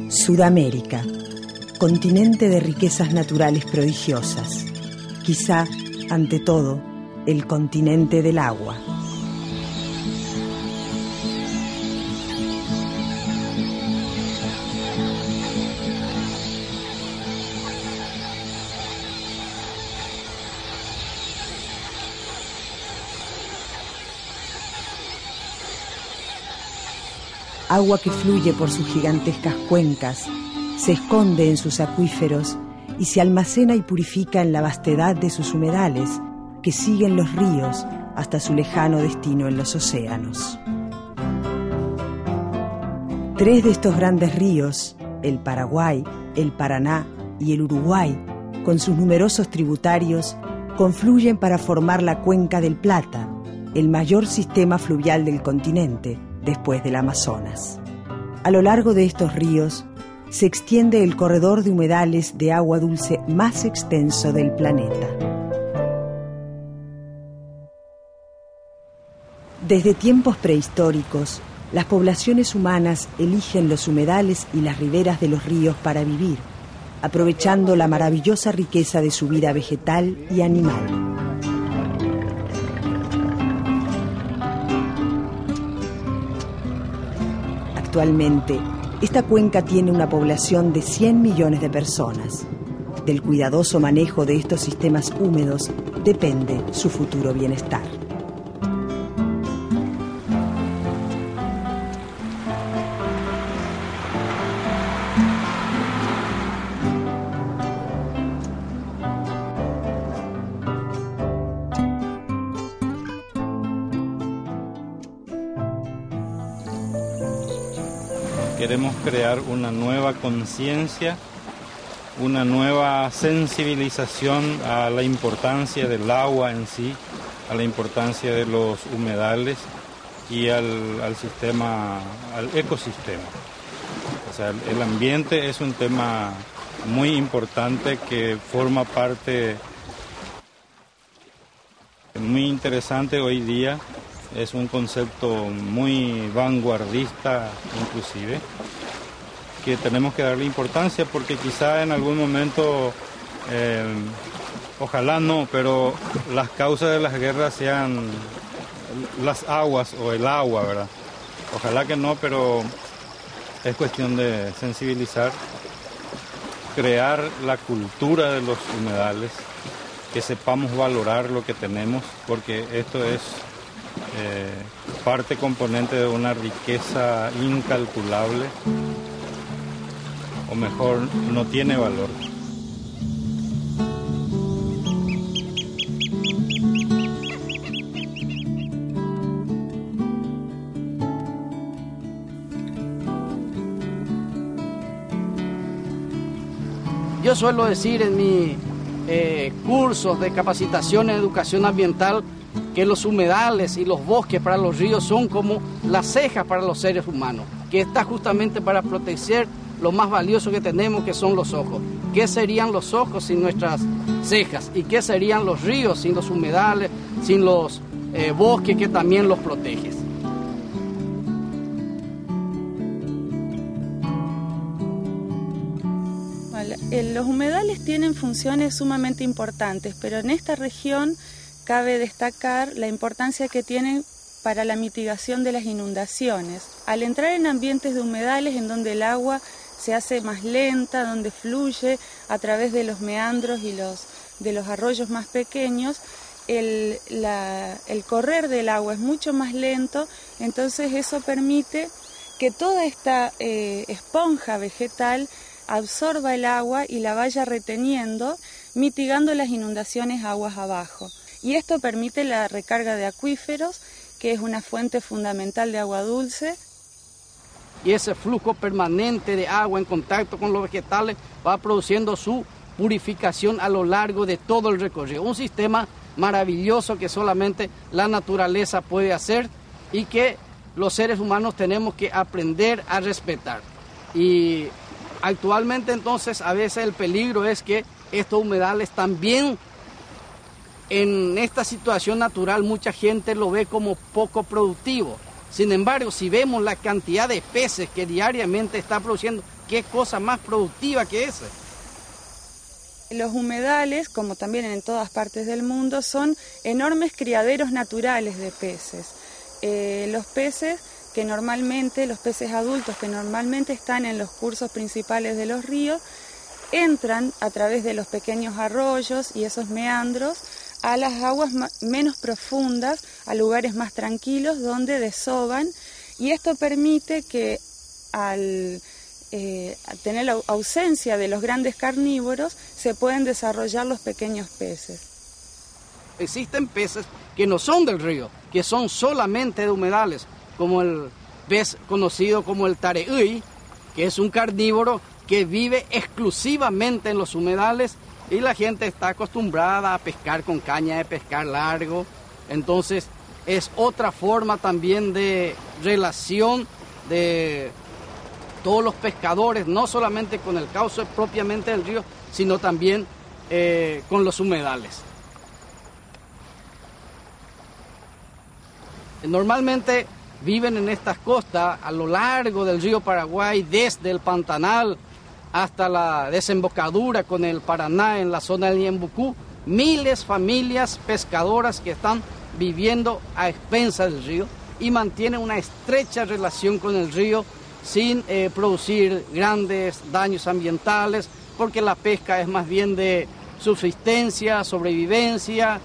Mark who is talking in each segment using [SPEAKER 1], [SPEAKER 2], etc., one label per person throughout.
[SPEAKER 1] Sudamérica, continente de riquezas naturales prodigiosas, quizá, ante todo, el continente del agua. Agua que fluye por sus gigantescas cuencas, se esconde en sus acuíferos y se almacena y purifica en la vastedad de sus humedales, que siguen los ríos hasta su lejano destino en los océanos. 3 de estos grandes ríos, el Paraguay, el Paraná y el Uruguay, con sus numerosos tributarios, confluyen para formar la Cuenca del Plata, el mayor sistema fluvial del continente, después del Amazonas. A lo largo de estos ríos se extiende el corredor de humedales de agua dulce más extenso del planeta. Desde tiempos prehistóricos, las poblaciones humanas eligen los humedales y las riberas de los ríos para vivir, aprovechando la maravillosa riqueza de su vida vegetal y animal. Actualmente, esta cuenca tiene una población de 100 millones de personas. Del cuidadoso manejo de estos sistemas húmedos depende su futuro bienestar.
[SPEAKER 2] Queremos crear una nueva conciencia, una nueva sensibilización a la importancia del agua en sí, a la importancia de los humedales y al ecosistema. O sea, el ambiente es un tema muy importante que forma parte muy interesante hoy día. Es un concepto muy vanguardista inclusive, que tenemos que darle importancia porque quizá en algún momento, ojalá no, pero las causas de las guerras sean las aguas o el agua, ¿verdad? Ojalá que no, pero es cuestión de sensibilizar, crear la cultura de los humedales, que sepamos valorar lo que tenemos, porque esto es parte componente de una riqueza incalculable, o mejor, no tiene valor.
[SPEAKER 3] Yo suelo decir en mis cursos de capacitación en educación ambiental que los humedales y los bosques para los ríos son como las cejas para los seres humanos, que está justamente para proteger lo más valioso que tenemos, que son los ojos. ¿Qué serían los ojos sin nuestras cejas? ¿Y qué serían los ríos sin los humedales, sin los bosques que también los protegen?
[SPEAKER 4] Los humedales tienen funciones sumamente importantes, pero en esta región cabe destacar la importancia que tienen para la mitigación de las inundaciones. Al entrar en ambientes de humedales en donde el agua se hace más lenta, donde fluye a través de los meandros y de los arroyos más pequeños, el correr del agua es mucho más lento, entonces eso permite que toda esta esponja vegetal absorba el agua y la vaya reteniendo, mitigando las inundaciones aguas abajo. Y esto permite la recarga de acuíferos, que es una fuente fundamental de agua dulce.
[SPEAKER 3] Y ese flujo permanente de agua en contacto con los vegetales va produciendo su purificación a lo largo de todo el recorrido. Un sistema maravilloso que solamente la naturaleza puede hacer y que los seres humanos tenemos que aprender a respetar. Y actualmente entonces a veces el peligro es que estos humedales también, en esta situación natural, mucha gente lo ve como poco productivo. Sin embargo, si vemos la cantidad de peces que diariamente está produciendo, ¿qué cosa más productiva que esa?
[SPEAKER 4] Los humedales, como también en todas partes del mundo, son enormes criaderos naturales de peces. Los peces adultos que normalmente están en los cursos principales de los ríos, entran a través de los pequeños arroyos y esos meandros a las aguas menos profundas, a lugares más tranquilos donde desovan, y esto permite que al tener la ausencia de los grandes carnívoros se pueden desarrollar los pequeños peces.
[SPEAKER 3] Existen peces que no son del río, que son solamente de humedales, como el pez conocido como el tareí, que es un carnívoro que vive exclusivamente en los humedales, y la gente está acostumbrada a pescar con caña de pescar largo. Entonces es otra forma también de relación de todos los pescadores, no solamente con el cauce propiamente del río, sino también con los humedales. Normalmente viven en estas costas a lo largo del río Paraguay, desde el Pantanal hasta la desembocadura con el Paraná en la zona del Ñembucú, miles de familias pescadoras que están viviendo a expensas del río y mantienen una estrecha relación con el río sin producir grandes daños ambientales, porque la pesca es más bien de subsistencia, sobrevivencia.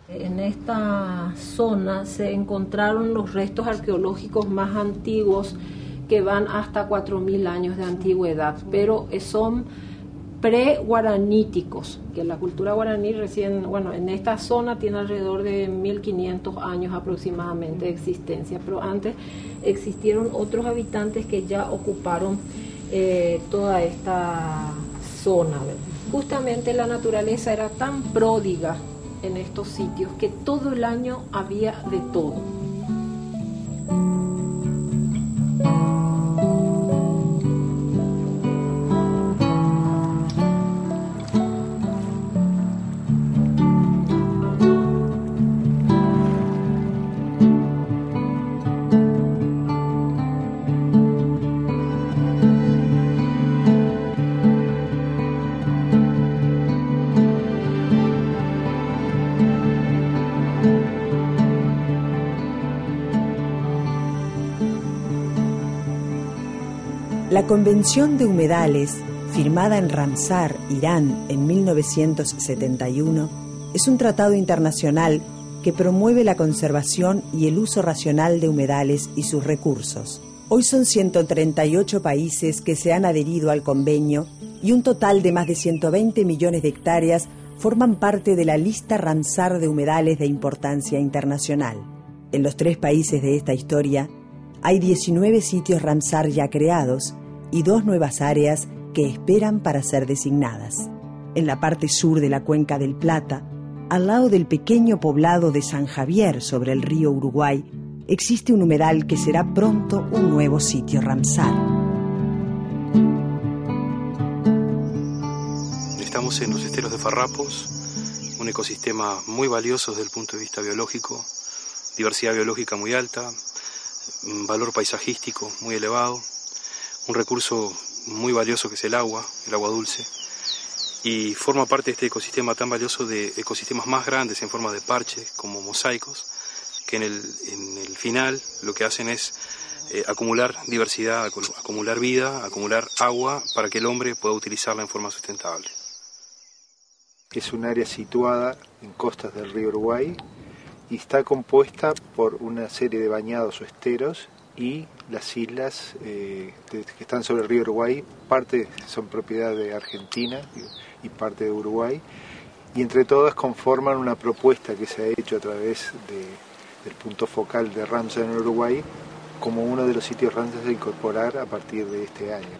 [SPEAKER 5] En esta zona se encontraron los restos arqueológicos más antiguos que van hasta 4.000 años de antigüedad, pero son pre-guaraníticos, que la cultura guaraní en esta zona tiene alrededor de 1.500 años aproximadamente de existencia, pero antes existieron otros habitantes que ya ocuparon toda esta zona. Justamente la naturaleza era tan pródiga en estos sitios que todo el año había de todo.
[SPEAKER 1] La Convención de Humedales, firmada en Ramsar, Irán, en 1971, es un tratado internacional que promueve la conservación y el uso racional de humedales y sus recursos. Hoy son 138 países que se han adherido al convenio y un total de más de 120 millones de hectáreas forman parte de la lista Ramsar de humedales de importancia internacional. En los 3 países de esta historia hay 19 sitios Ramsar ya creados y 2 nuevas áreas que esperan para ser designadas. En la parte sur de la cuenca del Plata, al lado del pequeño poblado de San Javier sobre el río Uruguay, existe un humedal que será pronto un nuevo sitio Ramsar.
[SPEAKER 6] Estamos en los esteros de Farrapos, un ecosistema muy valioso desde el punto de vista biológico, diversidad biológica muy alta, valor paisajístico muy elevado, un recurso muy valioso que es el agua dulce, y forma parte de este ecosistema tan valioso de ecosistemas más grandes en forma de parches, como mosaicos, que en el final lo que hacen es acumular diversidad, acumular vida, acumular agua para que el hombre pueda utilizarla en forma sustentable.
[SPEAKER 7] es un área situada en costas del río Uruguay y está compuesta por una serie de bañados o esteros y las islas que están sobre el río Uruguay, parte son propiedad de Argentina y parte de Uruguay, y entre todas conforman una propuesta que se ha hecho a través del punto focal de Ramsar en Uruguay como uno de los sitios Ramsar a incorporar a partir de este año.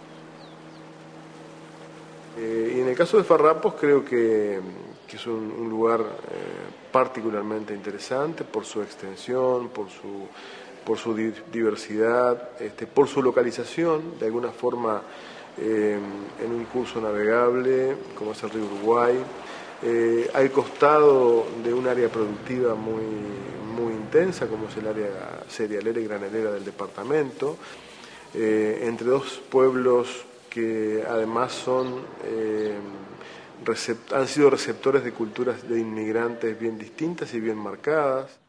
[SPEAKER 8] Y en el caso de Farrapos creo que es un lugar particularmente interesante por su extensión, por su diversidad, por su localización, de alguna forma en un curso navegable como es el río Uruguay, al costado de un área productiva muy intensa como es el área cerealera y granelera del departamento, entre dos pueblos que además han sido receptores de culturas de inmigrantes bien distintas y bien marcadas.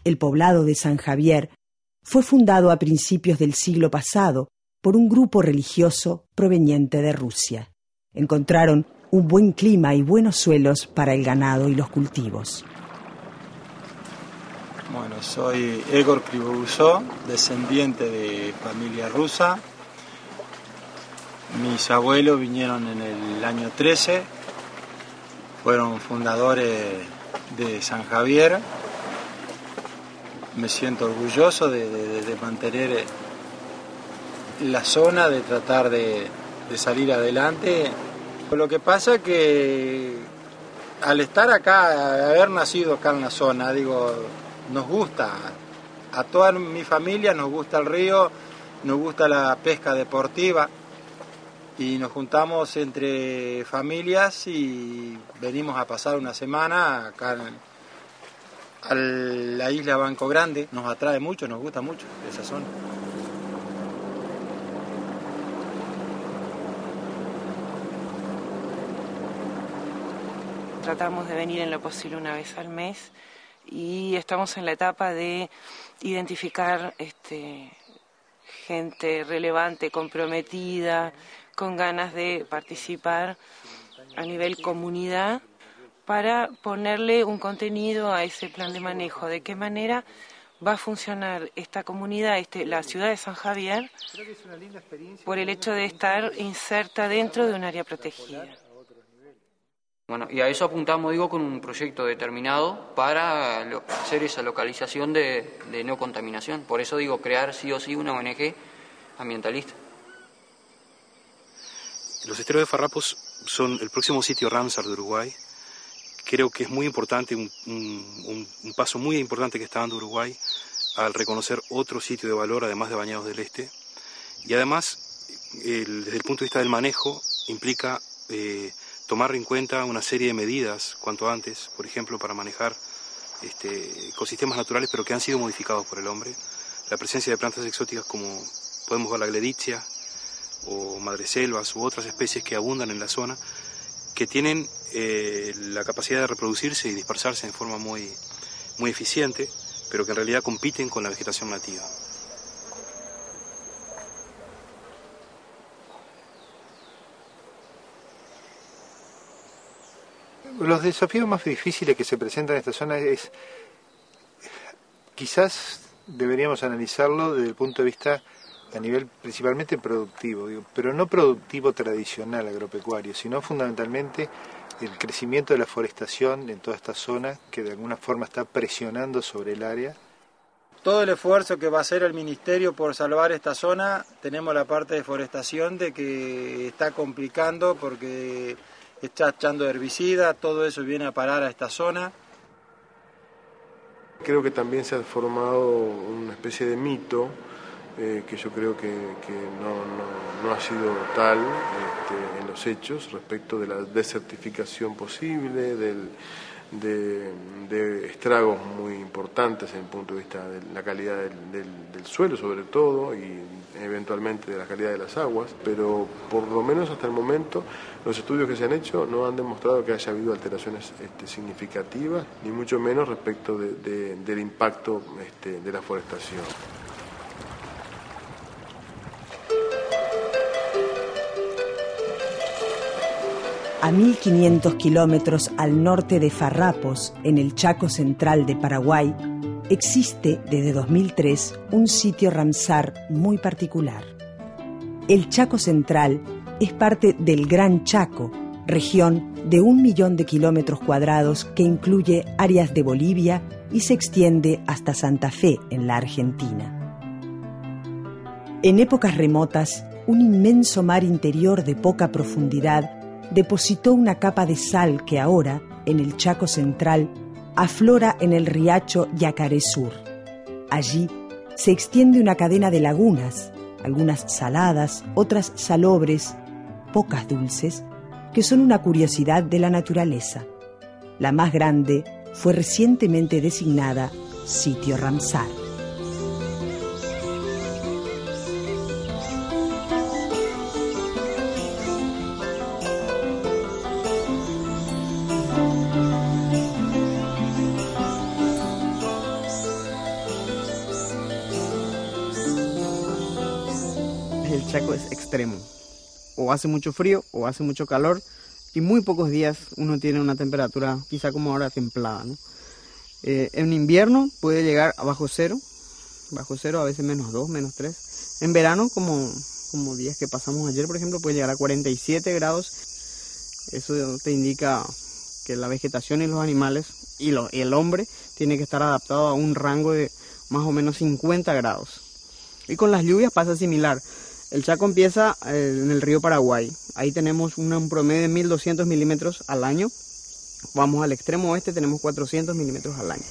[SPEAKER 1] El poblado de San Javier fue fundado a principios del siglo pasado por un grupo religioso proveniente de Rusia. Encontraron un buen clima y buenos suelos para el ganado y los cultivos.
[SPEAKER 9] Bueno, soy Egor Krivouso, descendiente de familia rusa. Mis abuelos vinieron en el año 13, fueron fundadores de San Javier. Me siento orgulloso de mantener la zona, de tratar de salir adelante. Lo que pasa es que al estar acá, haber nacido acá en la zona, nos gusta, a toda mi familia nos gusta el río, nos gusta la pesca deportiva. Y nos juntamos entre familias y venimos a pasar una semana acá a la isla Banco Grande. Nos atrae mucho, nos gusta mucho esa zona.
[SPEAKER 10] Tratamos de venir en lo posible una vez al mes y estamos en la etapa de identificar gente relevante, comprometida, con ganas de participar a nivel comunidad para ponerle un contenido a ese plan de manejo, de qué manera va a funcionar esta comunidad, la ciudad de San Javier, por el hecho de estar inserta dentro de un área protegida.
[SPEAKER 11] Bueno, y a eso apuntamos, con un proyecto determinado para hacer esa localización de no contaminación. Por eso crear sí o sí una ONG ambientalista.
[SPEAKER 6] Los esteros de Farrapos son el próximo sitio Ramsar de Uruguay. Creo que es muy importante, un paso muy importante que está dando Uruguay al reconocer otro sitio de valor, además de Bañados del Este. Y además, desde el punto de vista del manejo, implica tomar en cuenta una serie de medidas cuanto antes, por ejemplo, para manejar ecosistemas naturales, pero que han sido modificados por el hombre. La presencia de plantas exóticas como podemos ver la gledicia, o madreselvas u otras especies que abundan en la zona, que tienen la capacidad de reproducirse y dispersarse en forma muy eficiente, pero que en realidad compiten con la vegetación nativa.
[SPEAKER 7] Los desafíos más difíciles que se presentan en esta zona es, quizás deberíamos analizarlo desde el punto de vista a nivel principalmente productivo, pero no productivo tradicional agropecuario, sino fundamentalmente el crecimiento de la forestación en toda esta zona que de alguna forma está presionando sobre el área.
[SPEAKER 9] Todo el esfuerzo que va a hacer el Ministerio por salvar esta zona, tenemos la parte de forestación de que está complicando porque está echando herbicida, todo eso viene a parar a esta zona.
[SPEAKER 8] Creo que también se ha formado una especie de mito que yo creo que no ha sido tal en los hechos respecto de la desertificación posible, de estragos muy importantes desde el punto de vista de la calidad del suelo sobre todo y eventualmente de la calidad de las aguas, pero por lo menos hasta el momento los estudios que se han hecho no han demostrado que haya habido alteraciones significativas, ni mucho menos respecto del impacto de la forestación.
[SPEAKER 1] A 1500 kilómetros al norte de Farrapos, en el Chaco central de Paraguay, existe desde 2003 un sitio Ramsar muy particular. El Chaco central es parte del Gran Chaco, región de 1 millón de kilómetros cuadrados que incluye áreas de Bolivia y se extiende hasta Santa Fe, en la Argentina. En épocas remotas, un inmenso mar interior de poca profundidad depositó una capa de sal que ahora, en el Chaco central, aflora en el riacho Yacaré Sur. Allí se extiende una cadena de lagunas, algunas saladas, otras salobres, pocas dulces, que son una curiosidad de la naturaleza. La más grande fue recientemente designada Sitio Ramsar.
[SPEAKER 12] El Chaco es extremo, o hace mucho frío o hace mucho calor, y muy pocos días uno tiene una temperatura quizá como ahora templada, ¿no? En invierno puede llegar a bajo cero, a veces -2, -3. En verano, como días que pasamos ayer, por ejemplo, puede llegar a 47 grados. Eso te indica que la vegetación y los animales y el hombre tiene que estar adaptado a un rango de más o menos 50 grados. Y con las lluvias pasa similar. El Chaco empieza en el río Paraguay. Ahí tenemos un promedio de 1200 milímetros al año. Vamos al extremo oeste, tenemos 400 milímetros al año.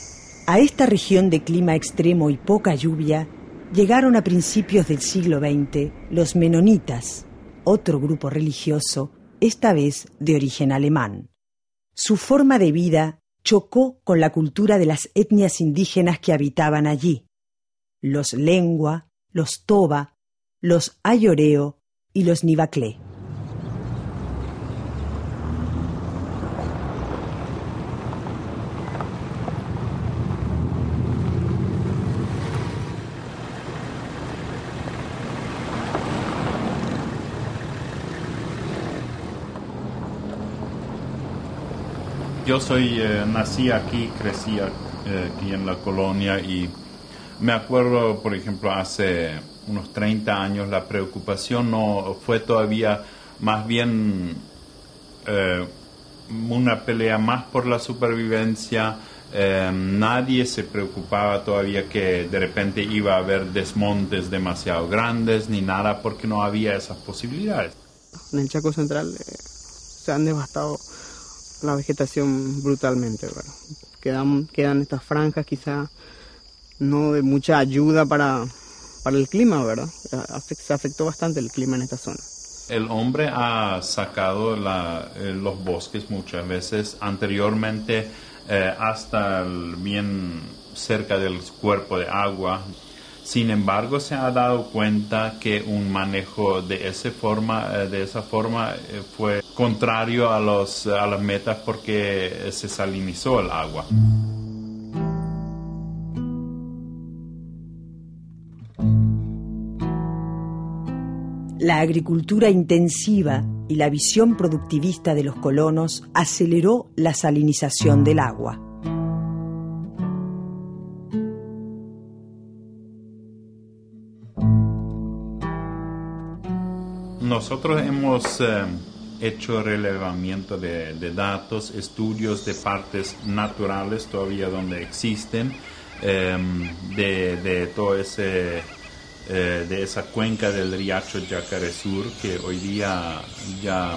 [SPEAKER 1] A esta región de clima extremo y poca lluvia llegaron a principios del siglo XX los menonitas, otro grupo religioso, esta vez de origen alemán. Su forma de vida chocó con la cultura de las etnias indígenas que habitaban allí: los Lengua, los Toba, los Ayoreo y los Nivaclé.
[SPEAKER 13] Yo nací aquí, crecí aquí en la colonia y me acuerdo, por ejemplo, hace unos 30 años la preocupación no fue todavía, más bien una pelea más por la supervivencia. Nadie se preocupaba todavía que de repente iba a haber desmontes demasiado grandes ni nada, porque no había esas posibilidades.
[SPEAKER 12] En el Chaco central se han devastado la vegetación brutalmente, ¿verdad? Quedan estas franjas quizá no de mucha ayuda para el clima, ¿verdad? Se afectó bastante el clima en esta zona.
[SPEAKER 13] El hombre ha sacado los bosques muchas veces anteriormente hasta bien cerca del cuerpo de agua. Sin embargo, se ha dado cuenta que un manejo de esa forma fue contrario a las metas, porque se salinizó el agua.
[SPEAKER 1] La agricultura intensiva y la visión productivista de los colonos aceleró la salinización del agua.
[SPEAKER 13] Nosotros hemos hecho relevamiento de datos, estudios de partes naturales todavía donde existen, de todo ese... de esa cuenca del riacho Yacaré Sur, que hoy día ya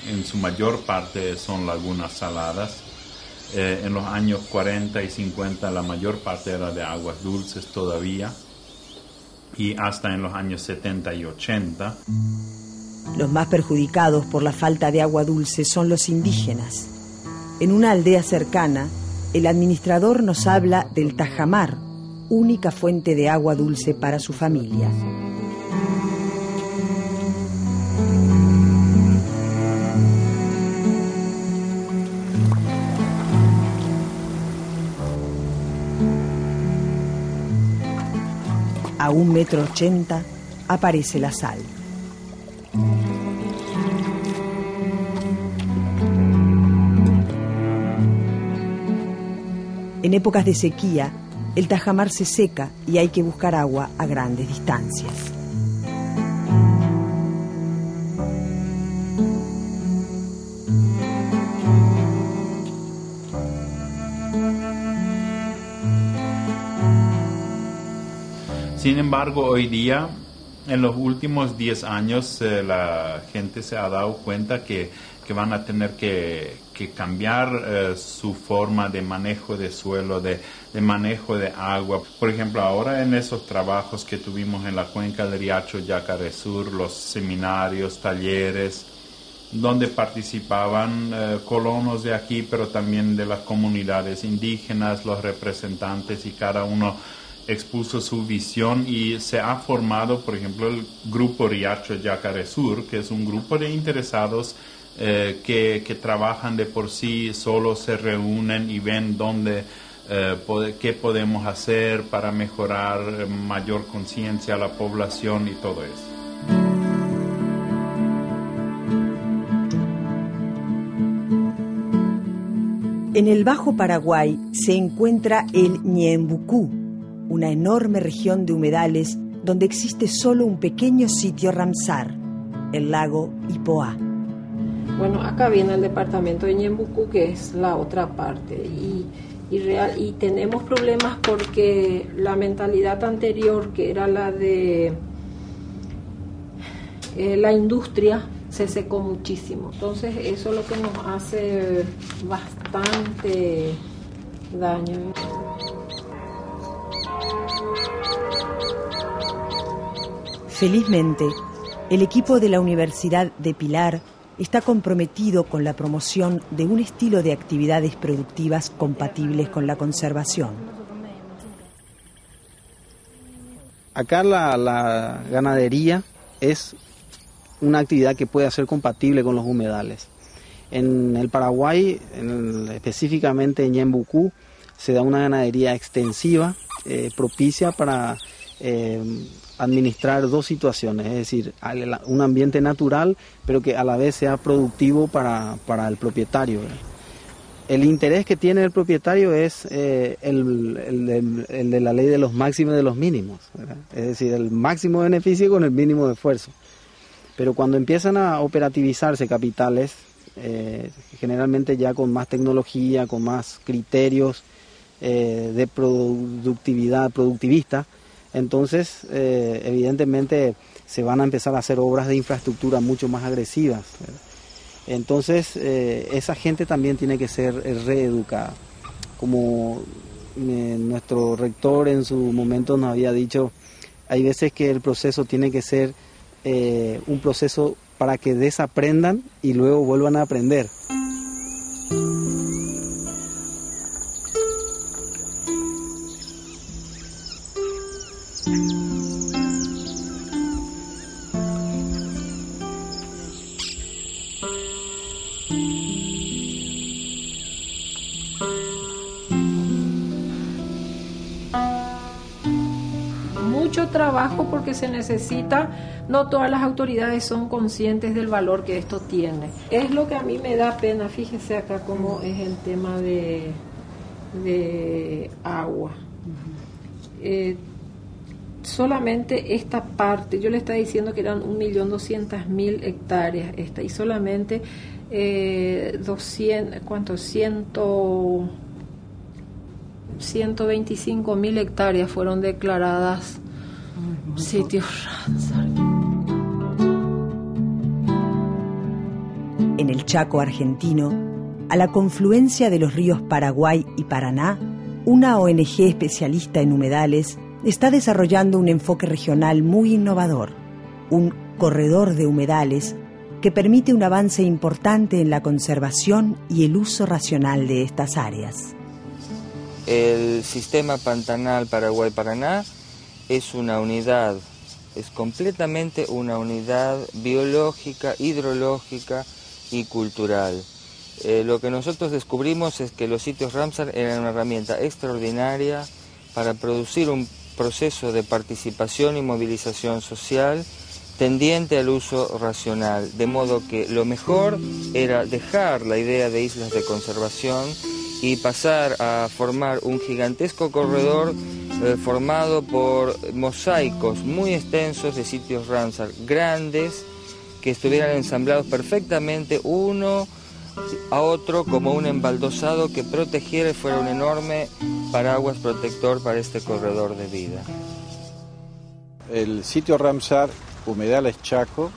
[SPEAKER 13] en su mayor parte son lagunas saladas. En los años 40 y 50 la mayor parte era de aguas dulces todavía, y hasta en los años 70 y 80.
[SPEAKER 1] Los más perjudicados por la falta de agua dulce son los indígenas. En una aldea cercana, el administrador nos habla del tajamar, única fuente de agua dulce para su familia. A 1,80 m aparece la sal. En épocas de sequía, el tajamar se seca y hay que buscar agua a grandes distancias.
[SPEAKER 13] Sin embargo, hoy día, en los últimos 10 años, la gente se ha dado cuenta que van a tener que cambiar su forma de manejo de suelo, de manejo de agua. Por ejemplo, ahora en esos trabajos que tuvimos en la cuenca del Riacho Yacaré Sur, los seminarios, talleres, donde participaban colonos de aquí, pero también de las comunidades indígenas, los representantes, y cada uno expuso su visión, y se ha formado, por ejemplo, el grupo Riacho Yacaré Sur, que es un grupo de interesados que trabajan de por sí, solo se reúnen y ven qué podemos hacer para mejorar mayor conciencia a la población y todo eso.
[SPEAKER 1] En el Bajo Paraguay se encuentra el Ñembucú, una enorme región de humedales donde existe solo un pequeño sitio Ramsar, el lago Ipoá.
[SPEAKER 5] Bueno, acá viene el departamento de Ñembucú, que es la otra parte, y tenemos problemas porque la mentalidad anterior, que era la de la industria, se secó muchísimo. Entonces eso es lo que nos hace bastante daño.
[SPEAKER 1] Felizmente, el equipo de la Universidad de Pilar está comprometido con la promoción de un estilo de actividades productivas compatibles con la conservación.
[SPEAKER 12] Acá la ganadería es una actividad que puede ser compatible con los humedales. En el Paraguay, específicamente en Ñembucú, se da una ganadería extensiva, propicia para administrar dos situaciones, es decir, un ambiente natural, pero que a la vez sea productivo para el propietario, ¿verdad? El interés que tiene el propietario es el de la ley de los máximos y de los mínimos, ¿verdad? Es decir, el máximo beneficio con el mínimo de esfuerzo. Pero cuando empiezan a operativizarse capitales, generalmente ya con más tecnología, con más criterios de productivista, entonces evidentemente se van a empezar a hacer obras de infraestructura mucho más agresivas, ¿verdad? Entonces esa gente también tiene que ser reeducada. Como nuestro rector en su momento nos había dicho, hay veces que el proceso tiene que ser un proceso para que desaprendan y luego vuelvan a aprender.
[SPEAKER 5] Mucho trabajo porque se necesita, no todas las autoridades son conscientes del valor que esto tiene. Es lo que a mí me da pena, fíjese acá cómo es el tema de agua. Solamente esta parte, yo le estaba diciendo que eran 1.200.000 hectáreas esta, y solamente 125.000 hectáreas fueron declaradas sitios Ramsar.
[SPEAKER 1] En el Chaco argentino, a la confluencia de los ríos Paraguay y Paraná, una ONG especialista en humedales está desarrollando un enfoque regional muy innovador, un corredor de humedales que permite un avance importante en la conservación y el uso racional de estas áreas.
[SPEAKER 14] El sistema pantanal Paraguay-Paraná es una unidad, es completamente una unidad biológica, hidrológica y cultural. Lo que nosotros descubrimos es que los sitios Ramsar eran una herramienta extraordinaria para producir un proceso de participación y movilización social tendiente al uso racional, de modo que lo mejor era dejar la idea de islas de conservación y pasar a formar un gigantesco corredor formado por mosaicos muy extensos de sitios Ramsar, grandes, que estuvieran ensamblados perfectamente uno a otro como un embaldosado que protegiera y fuera un enorme paraguas protector para este corredor de vida.
[SPEAKER 15] El sitio Ramsar, Humedales Chaco,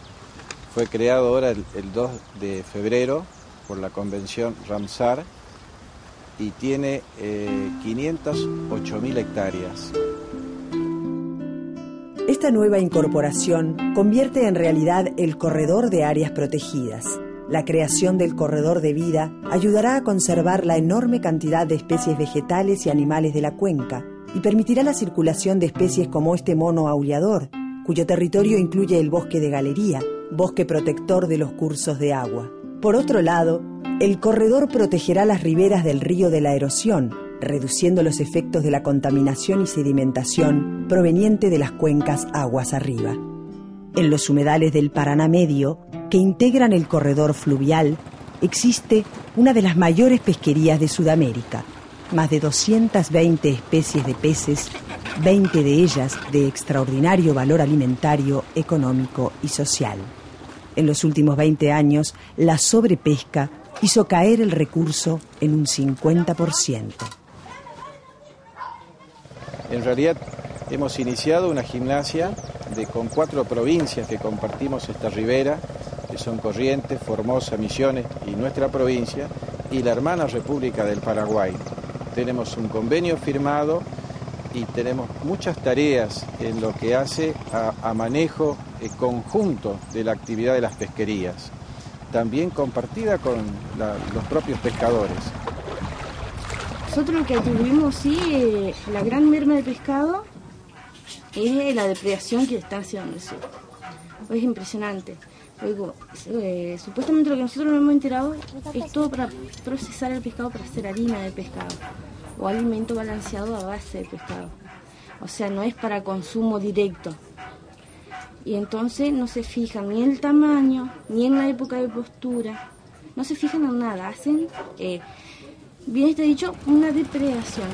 [SPEAKER 15] fue creado ahora el 2 de febrero por la Convención Ramsar y tiene 508.000 hectáreas.
[SPEAKER 1] Esta nueva incorporación convierte en realidad el corredor de áreas protegidas. La creación del corredor de vida ayudará a conservar la enorme cantidad de especies vegetales y animales de la cuenca y permitirá la circulación de especies como este mono aullador, cuyo territorio incluye el bosque de galería, bosque protector de los cursos de agua. Por otro lado, el corredor protegerá las riberas del río de la erosión, reduciendo los efectos de la contaminación y sedimentación proveniente de las cuencas aguas arriba. En los humedales del Paraná Medio, que integran el corredor fluvial, existe una de las mayores pesquerías de Sudamérica, más de 220 especies de peces, 20 de ellas de extraordinario valor alimentario, económico y social. En los últimos 20 años, la sobrepesca hizo caer el recurso en un 50%.
[SPEAKER 15] En realidad hemos iniciado una gimnasia con 4 provincias que compartimos esta ribera, que son Corrientes, Formosa, Misiones y nuestra provincia, y la hermana República del Paraguay. Tenemos un convenio firmado y tenemos muchas tareas en lo que hace a manejo conjunto de la actividad de las pesquerías, también compartida con los propios pescadores.
[SPEAKER 16] Nosotros lo que atribuimos, sí, la gran merma de pescado es la depredación que está haciendo el sur. Es impresionante. Oigo, supuestamente lo que nosotros nos hemos enterado es todo para procesar el pescado, para hacer harina de pescado o alimento balanceado a base de pescado. O sea, no es para consumo directo. Y entonces no se fijan ni en el tamaño, ni en la época de postura, no se fijan en nada, hacen, bien está dicho, una depredación.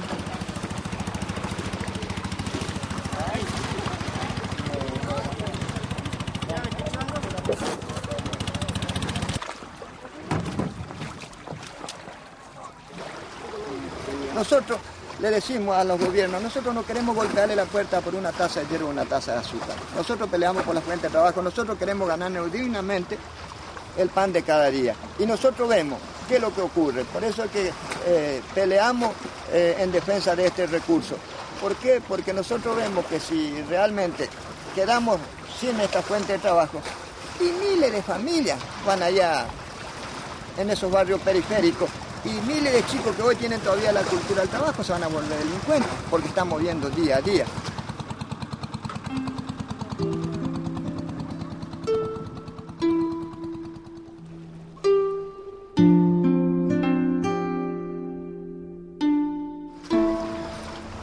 [SPEAKER 17] Nosotros le decimos a los gobiernos, nosotros no queremos golpearle la puerta por una taza de hierro o una taza de azúcar. Nosotros peleamos por la fuente de trabajo, nosotros queremos ganarnos dignamente el pan de cada día. Y nosotros vemos qué es lo que ocurre. Por eso es que peleamos en defensa de este recurso. ¿Por qué? Porque nosotros vemos que si realmente quedamos sin esta fuente de trabajo, y miles de familias van allá en esos barrios periféricos, y miles de chicos que hoy tienen todavía la cultura del trabajo se van a volver delincuentes, porque estamos viendo día a día.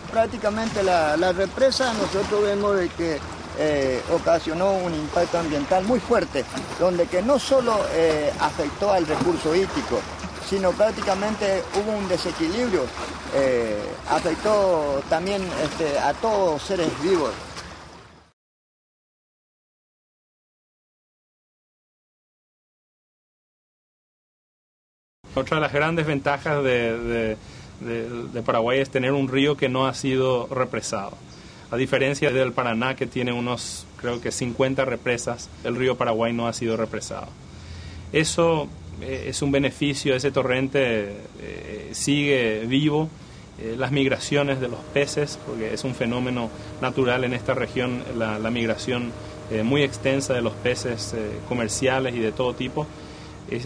[SPEAKER 17] Prácticamente la represa nosotros vemos de que ocasionó un impacto ambiental muy fuerte, donde que no solo afectó al recurso hídrico, sino prácticamente hubo un desequilibrio, afectó también a todos los seres vivos.
[SPEAKER 18] Otra de las grandes ventajas de Paraguay es tener un río que no ha sido represado. A diferencia del Paraná, que tiene unos, creo que 50 represas, el río Paraguay no ha sido represado. Eso es un beneficio, ese torrente sigue vivo, las migraciones de los peces, porque es un fenómeno natural en esta región, la migración muy extensa de los peces comerciales y de todo tipo,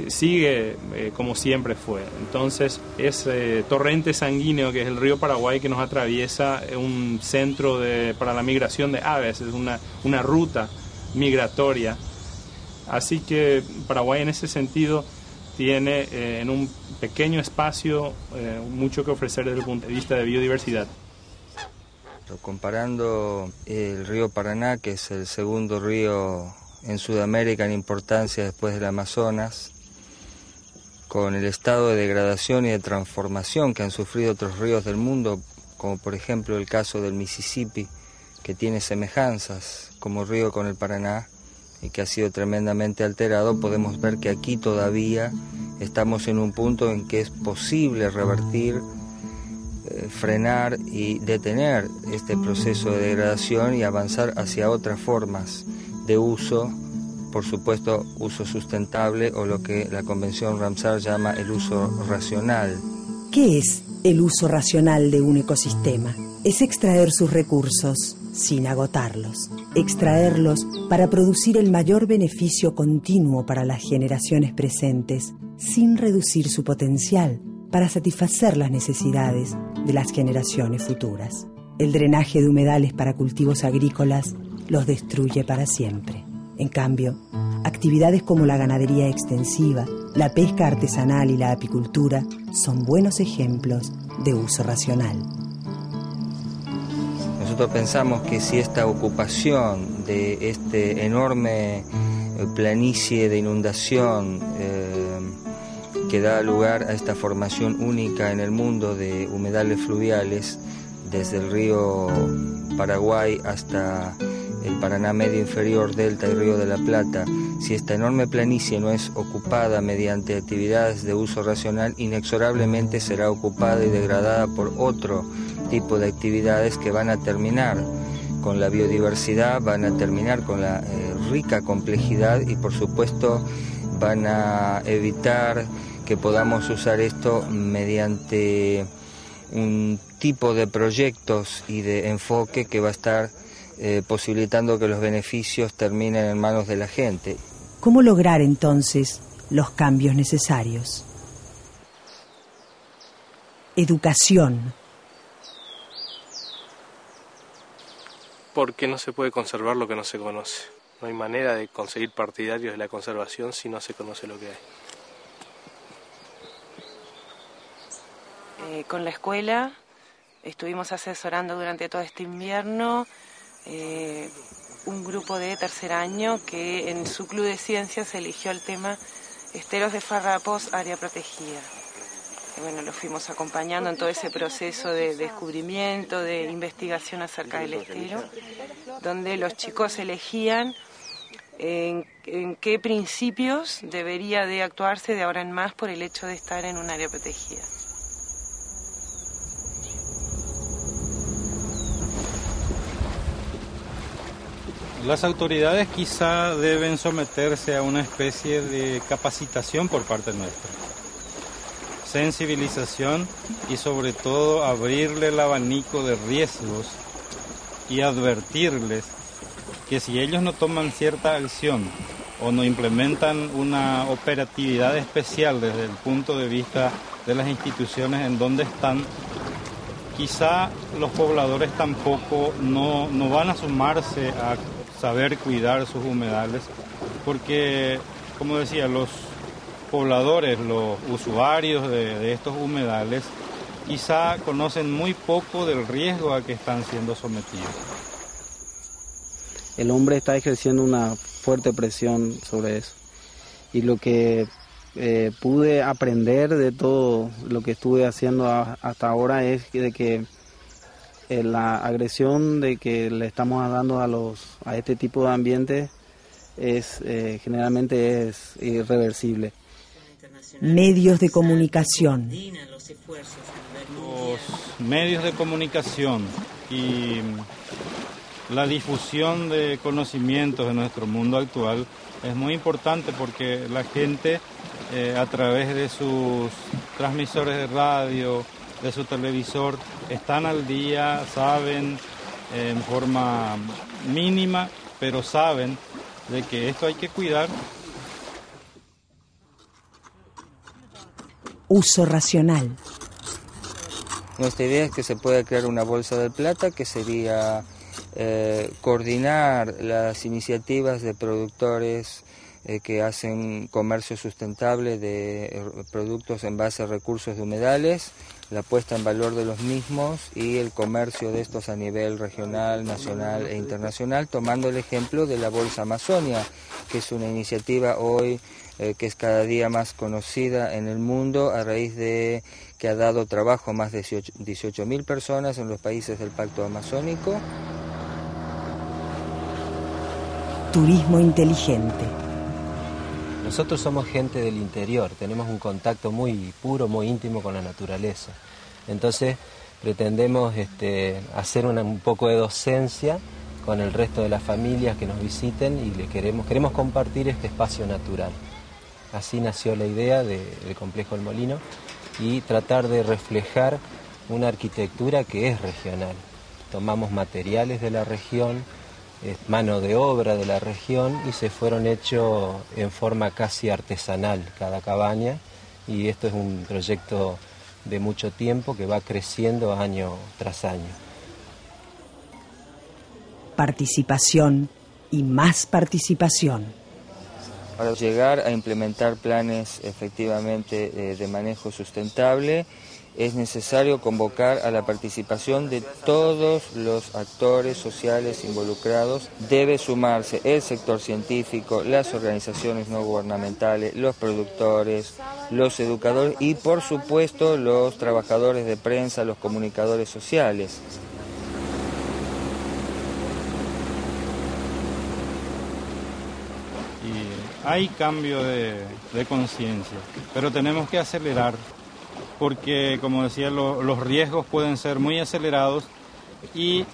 [SPEAKER 18] sigue como siempre fue. Entonces, ese torrente sanguíneo que es el río Paraguay, que nos atraviesa un centro para la migración de aves, es una ruta migratoria. Así que Paraguay en ese sentido tiene en un pequeño espacio mucho que ofrecer desde el punto de vista de biodiversidad.
[SPEAKER 14] Comparando el río Paraná, que es el segundo río en Sudamérica en importancia después del Amazonas, con el estado de degradación y de transformación que han sufrido otros ríos del mundo, como por ejemplo el caso del Mississippi, que tiene semejanzas como río con el Paraná y que ha sido tremendamente alterado, podemos ver que aquí todavía estamos en un punto en que es posible revertir, frenar y detener este proceso de degradación y avanzar hacia otras formas de uso, por supuesto uso sustentable o lo que la Convención Ramsar llama el uso racional.
[SPEAKER 1] ¿Qué es el uso racional de un ecosistema? Es extraer sus recursos sin agotarlos, extraerlos para producir el mayor beneficio continuo para las generaciones presentes, sin reducir su potencial para satisfacer las necesidades de las generaciones futuras. El drenaje de humedales para cultivos agrícolas los destruye para siempre. En cambio, actividades como la ganadería extensiva, la pesca artesanal y la apicultura son buenos ejemplos de uso racional.
[SPEAKER 14] Nosotros pensamos que si esta ocupación de este enorme planicie de inundación que da lugar a esta formación única en el mundo de humedales fluviales, desde el río Paraguay hasta el Paraná medio inferior, Delta y Río de la Plata, si esta enorme planicie no es ocupada mediante actividades de uso racional, inexorablemente será ocupada y degradada por otro tipo de actividades que van a terminar con la biodiversidad, van a terminar con la rica complejidad y por supuesto van a evitar que podamos usar esto mediante un tipo de proyectos y de enfoque que va a estar posibilitando que los beneficios terminen en manos de la gente.
[SPEAKER 1] ¿Cómo lograr entonces los cambios necesarios? Educación.
[SPEAKER 6] Porque no se puede conservar lo que no se conoce. No hay manera de conseguir partidarios de la conservación si no se conoce lo que hay.
[SPEAKER 10] Con la escuela estuvimos asesorando durante todo este invierno un grupo de tercer año que en su club de ciencias eligió el tema esteros de farrapos, área protegida. Y bueno, los fuimos acompañando en todo ese proceso de descubrimiento, de investigación acerca del estero, donde los chicos elegían en qué principios debería de actuarse de ahora en más por el hecho de estar en un área protegida.
[SPEAKER 2] Las autoridades quizá deben someterse a una especie de capacitación por parte nuestra, sensibilización y sobre todo abrirle el abanico de riesgos y advertirles que si ellos no toman cierta acción o no implementan una operatividad especial desde el punto de vista de las instituciones en donde están, quizá los pobladores tampoco no van a sumarse a saber cuidar sus humedales, porque, como decía, los pobladores, los usuarios de estos humedales, quizá conocen muy poco del riesgo a que están siendo sometidos.
[SPEAKER 12] El hombre está ejerciendo una fuerte presión sobre eso. Y lo que pude aprender de todo lo que estuve haciendo hasta ahora es de que la agresión de que le estamos dando a este tipo de ambiente generalmente es irreversible.
[SPEAKER 1] Medios de comunicación.
[SPEAKER 2] Los medios de comunicación y la difusión de conocimientos de nuestro mundo actual es muy importante porque la gente a través de sus transmisores de radio, de su televisor, están al día, saben en forma mínima, pero saben de que esto hay que cuidar.
[SPEAKER 1] Uso racional.
[SPEAKER 14] Nuestra idea es que se pueda crear una bolsa de plata que sería coordinar las iniciativas de productores que hacen comercio sustentable de productos en base a recursos de humedales, la puesta en valor de los mismos y el comercio de estos a nivel regional, nacional e internacional, tomando el ejemplo de la Bolsa Amazonia, que es una iniciativa hoy que es cada día más conocida en el mundo a raíz de que ha dado trabajo a más de 18.000 personas en los países del Pacto Amazónico.
[SPEAKER 1] Turismo inteligente.
[SPEAKER 19] Nosotros somos gente del interior, tenemos un contacto muy puro, muy íntimo con la naturaleza. Entonces pretendemos hacer un poco de docencia con el resto de las familias que nos visiten y queremos compartir este espacio natural. Así nació la idea del Complejo El Molino y tratar de reflejar una arquitectura que es regional. Tomamos materiales de la región, mano de obra de la región y se fueron hechos en forma casi artesanal cada cabaña, y esto es un proyecto de mucho tiempo que va creciendo año tras año.
[SPEAKER 1] Participación y más participación.
[SPEAKER 14] Para llegar a implementar planes efectivamente de manejo sustentable, es necesario convocar a la participación de todos los actores sociales involucrados. Debe sumarse el sector científico, las organizaciones no gubernamentales, los productores, los educadores y, por supuesto, los trabajadores de prensa, los comunicadores sociales.
[SPEAKER 2] Hay cambio de conciencia, pero tenemos que acelerar, porque, como decía, los riesgos pueden ser muy acelerados y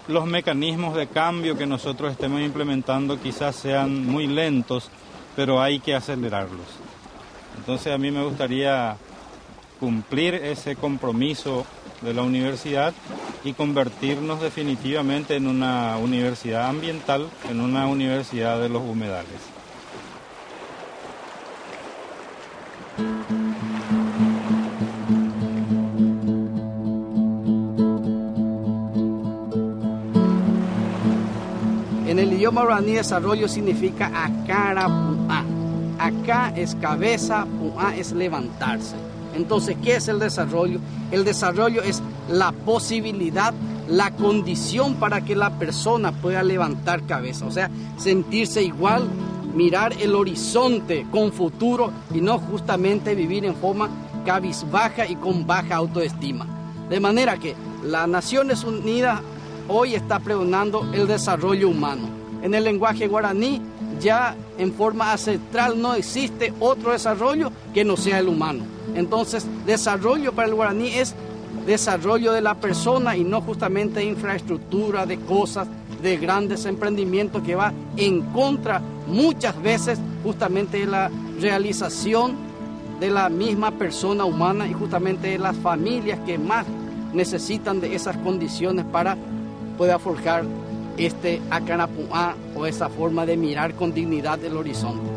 [SPEAKER 2] los mecanismos de cambio que nosotros estemos implementando quizás sean muy lentos, pero hay que acelerarlos. Entonces a mí me gustaría cumplir ese compromiso de la universidad y convertirnos definitivamente en una universidad ambiental, en una universidad de los humedales.
[SPEAKER 3] En el idioma guaraní, desarrollo significa akara pu'a. Acá es cabeza, pu'a es levantarse. Entonces, ¿qué es el desarrollo? El desarrollo es la posibilidad, la condición para que la persona pueda levantar cabeza, o sea, sentirse igual, mirar el horizonte con futuro y no justamente vivir en forma cabizbaja y con baja autoestima. De manera que las Naciones Unidas hoy está pregonando el desarrollo humano. En el lenguaje guaraní ya en forma ancestral no existe otro desarrollo que no sea el humano. Entonces, desarrollo para el guaraní es desarrollo de la persona y no justamente infraestructura, de cosas, de grandes emprendimientos que va en contra muchas veces justamente de la realización de la misma persona humana y justamente de las familias que más necesitan de esas condiciones para poder forjar este akara pu'a o esa forma de mirar con dignidad el horizonte.